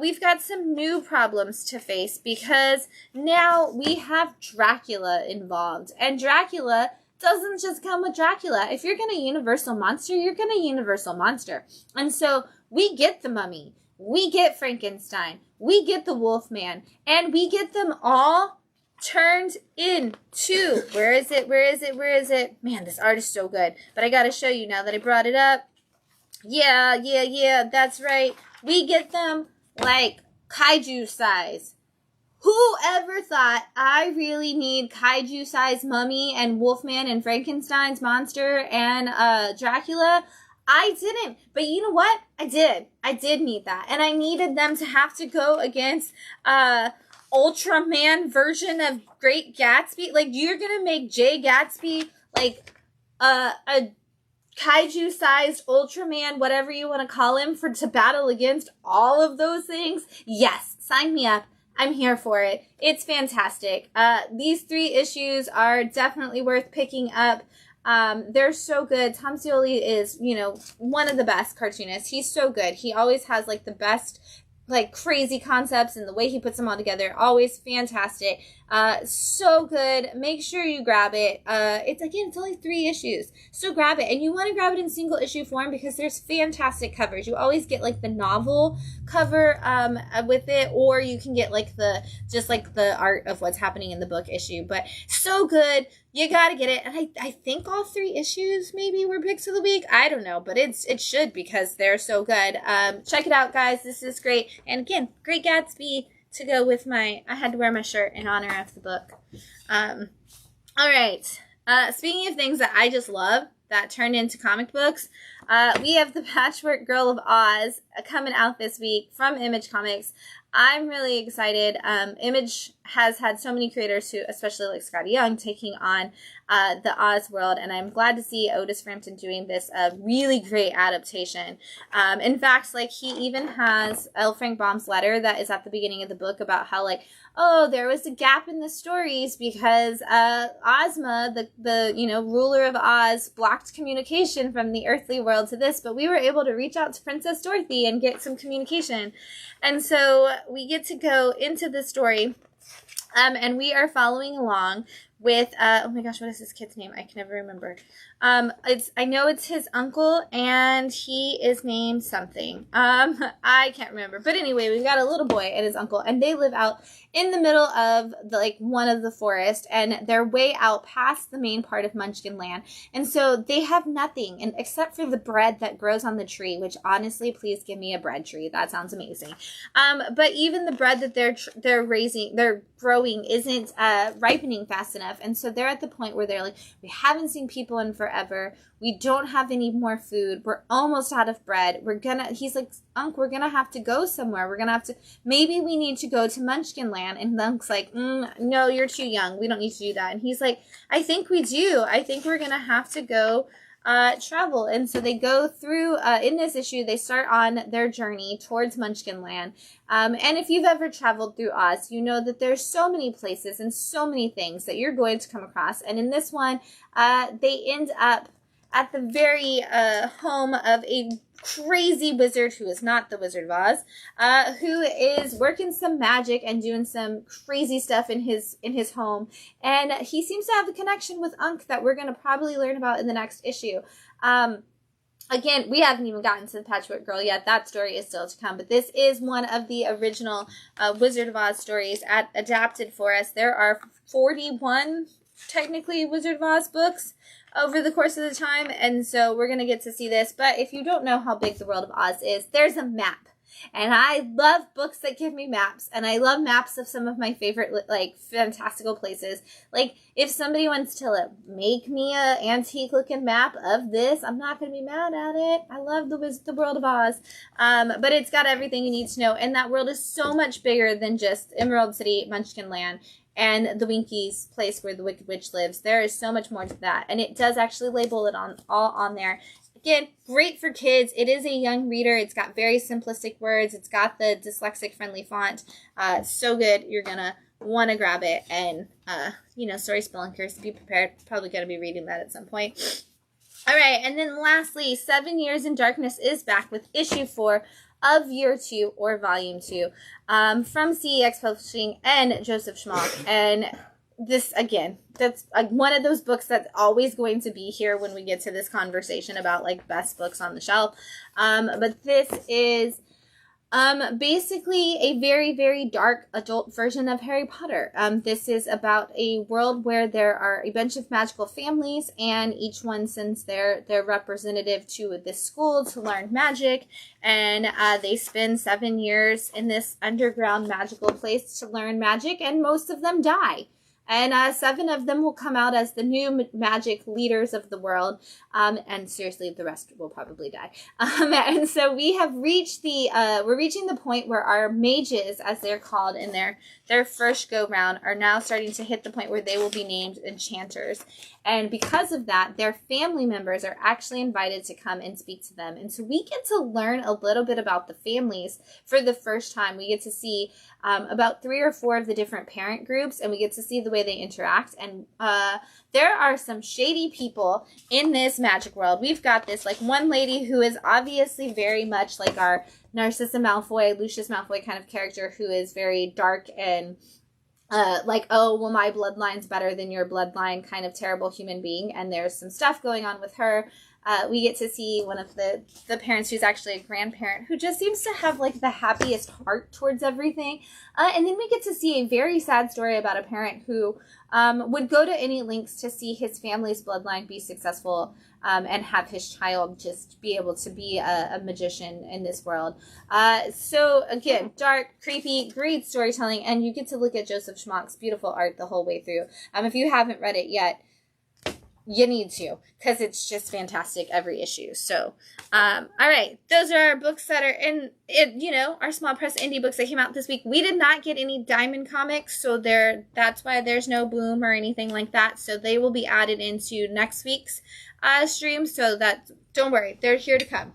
we've got some new problems to face, because now we have Dracula involved, and Dracula doesn't just come with Dracula. If you're going to Universal Monster, you're going to Universal Monster. And so we get the Mummy, we get Frankenstein, we get the Wolfman, and we get them all turned into, where is it? Man, this art is so good. But I gotta show you now that I brought it up. Yeah, that's right. We get them, like, kaiju size. Whoever thought I really need kaiju size Mummy and Wolfman and Frankenstein's monster and Dracula? I didn't. But you know what? I did. I did need that. And I needed them to have to go against Ultraman version of Great Gatsby. Like, you're gonna make Jay Gatsby like a kaiju-sized Ultraman, whatever you want to call him, to battle against all of those things? Yes, sign me up. I'm here for it. It's fantastic. These 3 issues are definitely worth picking up. They're so good. Tom Scioli is, you know, one of the best cartoonists. He's so good. He always has, like, the best, like, crazy concepts, and the way he puts them all together, always fantastic. So good. Make sure you grab it. It's only 3 issues, so grab it. And you want to grab it in single issue form because there's fantastic covers. You always get like the novel cover with it, or you can get like the art of what's happening in the book issue. But so good. You gotta get it. And I think all 3 issues maybe were picks of the week. I don't know, but it should, because they're so good. Check it out, guys. This is great. And again, Great Gatsby to go with I had to wear my shirt in honor of the book. All right. Speaking of things that I just love that turned into comic books, we have the Patchwork Girl of Oz coming out this week from Image Comics. I'm really excited. Image has had so many creators who, especially like Scotty Young, taking on the Oz world, and I'm glad to see Otis Frampton doing this really great adaptation. In fact, like, he even has L. Frank Baum's letter that is at the beginning of the book about how, like, oh, there was a gap in the stories because Ozma, the ruler of Oz, blocked communication from the earthly world to this, but we were able to reach out to Princess Dorothy and get some communication. And so we get to go into the story, and we are following along with, oh my gosh, what is this kid's name? I can never remember. I know it's his uncle, and he is named something. I can't remember. But anyway, we've got a little boy and his uncle, and they live out in the middle of one of the forest, and they're way out past the main part of Munchkin Land. And so they have nothing, and except for the bread that grows on the tree, which honestly, please give me a bread tree. That sounds amazing. But even the bread that they're growing isn't ripening fast enough. And so they're at the point where they're like, we haven't seen people in forever. We don't have any more food. We're almost out of bread. He's like, Unc, we're gonna have to go somewhere. Maybe we need to go to Munchkin Land. And Unc's like, no, you're too young. We don't need to do that. And he's like, I think we do. I think we're gonna have to go travel. And so they go through, in this issue, they start on their journey towards Munchkin Land. And if you've ever traveled through Oz, you know that there's so many places and so many things that you're going to come across. And in this one, they end up at the very home of a crazy wizard who is not the Wizard of Oz, who is working some magic and doing some crazy stuff in his home. And he seems to have a connection with Unc that we're going to probably learn about in the next issue. Again, we haven't even gotten to the Patchwork Girl yet. That story is still to come. But this is one of the original Wizard of Oz stories adapted for us. There are 41, technically, Wizard of Oz books over the course of the time. And so we're going to get to see this. But if you don't know how big the world of Oz is, there's a map. And I love books that give me maps. And I love maps of some of my favorite, like, fantastical places. Like, if somebody wants to make me a antique-looking map of this, I'm not going to be mad at it. I love the world of Oz. But it's got everything you need to know. And that world is so much bigger than just Emerald City, Munchkin Land, and the Winkies place where the Wicked Witch lives. There is so much more to that. And it does actually label it all on there. Again, great for kids. It is a young reader. It's got very simplistic words. It's got the dyslexic-friendly font. So good. You're going to want to grab it. And, sorry, Spelunkers, be prepared. Probably going to be reading that at some point. All right. And then lastly, 7 Years in Darkness is back with issue 4 of Year 2 or Volume 2 from CEX Publishing and Joseph Schmalk. And this, again, that's one of those books that's always going to be here when we get to this conversation about, like, best books on the shelf. But this is Basically a very, very dark adult version of Harry Potter. This is about a world where there are a bunch of magical families, and each one sends their representative to this school to learn magic, and they spend 7 years in this underground magical place to learn magic, and most of them die. And 7 of them will come out as the new magic leaders of the world. And seriously, the rest will probably die. And so we have reached we're reaching the point where our mages, as they're called in their first go round, are now starting to hit the point where they will be named enchanters. And because of that, their family members are actually invited to come and speak to them. And so we get to learn a little bit about the families for the first time. We get to see about 3 or 4 of the different parent groups, and we get to see the way they interact. And there are some shady people in this magic world. We've got this like one lady who is obviously very much like our Narcissa Malfoy, Lucius Malfoy kind of character, who is very dark and like, oh, well, my bloodline's better than your bloodline kind of terrible human being. And there's some stuff going on with her. We get to see one of the parents who's actually a grandparent who just seems to have like the happiest heart towards everything. And then we get to see a very sad story about a parent who would go to any lengths to see his family's bloodline be successful and have his child just be able to be a magician in this world. So again, dark, creepy, great storytelling, and you get to look at Joseph Schmock's beautiful art the whole way through. If you haven't read it yet, you need to, because it's just fantastic every issue. So, all right, those are our books that are in it, you know, our small press indie books that came out this week. We did not get any Diamond comics, so that's why there's no Boom or anything like that. So they will be added into next week's stream. So that, don't worry, they're here to come.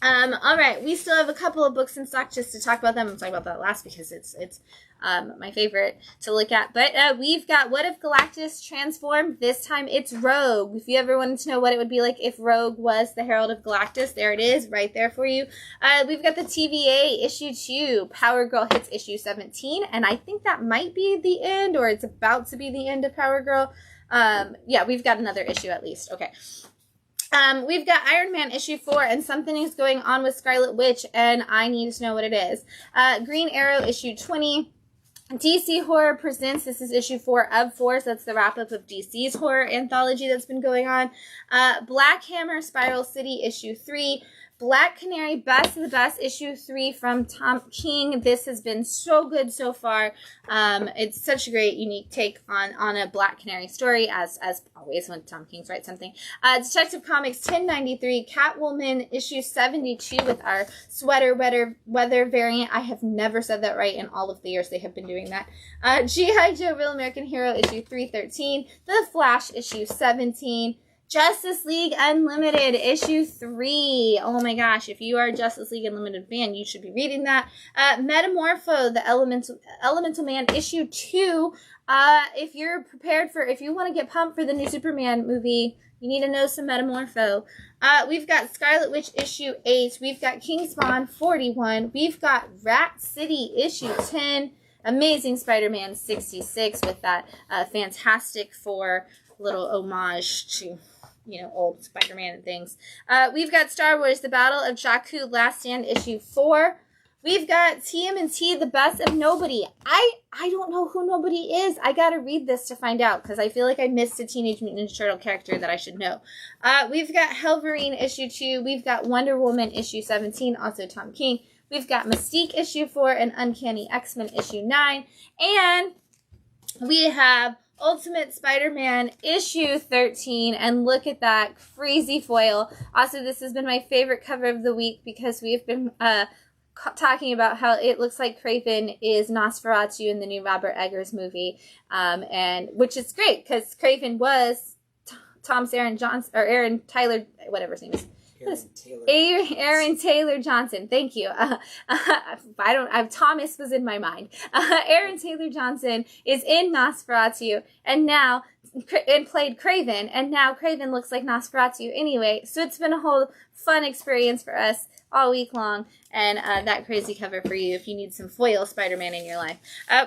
All right, we still have a couple of books in stock just to talk about them. I'm talking about that last because it's my favorite to look at. But we've got What If Galactus Transformed? This time it's Rogue. If you ever wanted to know what it would be like if Rogue was the Herald of Galactus, there it is, right there for you. We've got the TVA issue 2. Power Girl hits issue 17, and I think that might be the end, or it's about to be the end of Power Girl. Yeah, we've got another issue at least. Okay. We've got Iron Man issue 4, and something is going on with Scarlet Witch, and I need to know what it is. Green Arrow issue 20. DC Horror Presents, this is issue 4 of 4, so that's the wrap-up of DC's horror anthology that's been going on. Black Hammer Spiral City issue 3. Black Canary Best of the Best issue 3 from Tom King. This has been so good so far. It's such a great, unique take on a Black Canary story, as always when Tom King writes something. Detective Comics 1093, Catwoman issue 72 with our sweater weather variant. I have never said that right in all of the years they have been doing that. G.I. Joe Real American Hero issue 313, The Flash issue 17. Justice League Unlimited issue 3. Oh my gosh, if you are a Justice League Unlimited fan, you should be reading that. Metamorpho, the Elemental Man issue 2. If you want to get pumped for the new Superman movie, you need to know some Metamorpho. We've got Scarlet Witch issue 8. We've got King Spawn 41. We've got Rat City issue 10. Amazing Spider-Man 66 with that Fantastic Four little homage to, you know, old Spider-Man and things. We've got Star Wars, The Battle of Jakku, Last Stand, issue 4. We've got TMNT, The Best of Nobody. I don't know who Nobody is. I gotta read this to find out, because I feel like I missed a Teenage Mutant Ninja Turtle character that I should know. We've got Helverine, issue 2. We've got Wonder Woman, issue 17, also Tom King. We've got Mystique, issue 4, and Uncanny X-Men, issue 9. And we have Ultimate Spider-Man issue 13, and look at that crazy foil. Also, this has been my favorite cover of the week because we've been talking about how it looks like Kraven is Nosferatu in the new Robert Eggers movie, and which is great because Kraven was Aaron Tyler, whatever his name is. Aaron Taylor Johnson. Thank you. Thomas was in my mind. Aaron Taylor Johnson is in Nosferatu, and now and played Craven, and now Craven looks like Nosferatu anyway. So it's been a whole fun experience for us all week long, and that crazy cover for you if you need some foil Spider-Man in your life.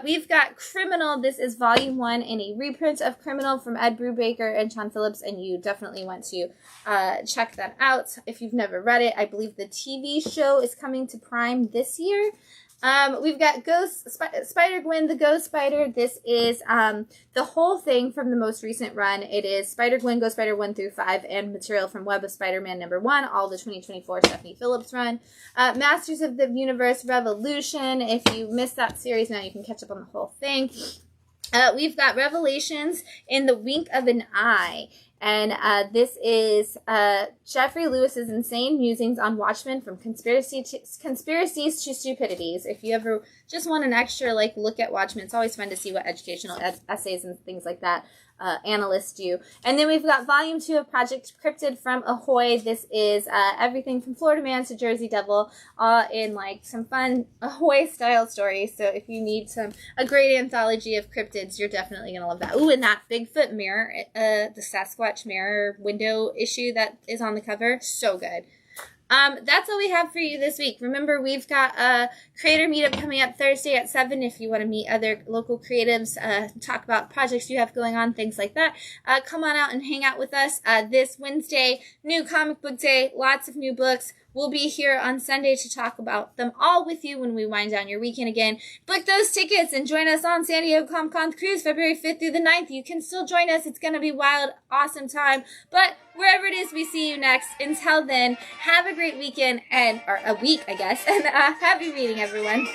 We've got Criminal. This is Volume 1 and a reprint of Criminal from Ed Brubaker and Sean Phillips, and you definitely want to check that out if you've never read it. I believe the TV show is coming to Prime this year. We've got Spider-Gwen, the Ghost Spider. This is the whole thing from the most recent run. It is Spider-Gwen, Ghost Spider 1 through 5, and material from Web of Spider-Man #1, all the 2024 Stephanie Phillips run. Masters of the Universe Revolution. If you missed that series, now you can catch up on the whole thing. We've got Revelations in the Wink of an Eye. And this is Jeffrey Lewis's insane musings on Watchmen, from conspiracies to stupidities. If you ever just want an extra look at Watchmen, it's always fun to see what educational essays and things like that analysts do. And then we've got Volume 2 of Project Cryptid from Ahoy. This is everything from Florida Man to Jersey Devil, in some fun Ahoy style stories. So if you need a great anthology of cryptids, you're definitely gonna love that. Ooh, and that Bigfoot mirror, the Sasquatch mirror window issue that is on the cover, so good. That's all we have for you this week. Remember, we've got a creator meetup coming up Thursday at 7 if you want to meet other local creatives, talk about projects you have going on, things like that. Come on out and hang out with us. This Wednesday, new comic book day, lots of new books. We'll be here on Sunday to talk about them all with you when we wind down your weekend again. Book those tickets and join us on San Diego Comic-Con Cruise February 5th through the 9th. You can still join us. It's going to be wild, awesome time. But wherever it is, we see you next. Until then, have a great weekend, or a week, I guess. And happy reading, everyone.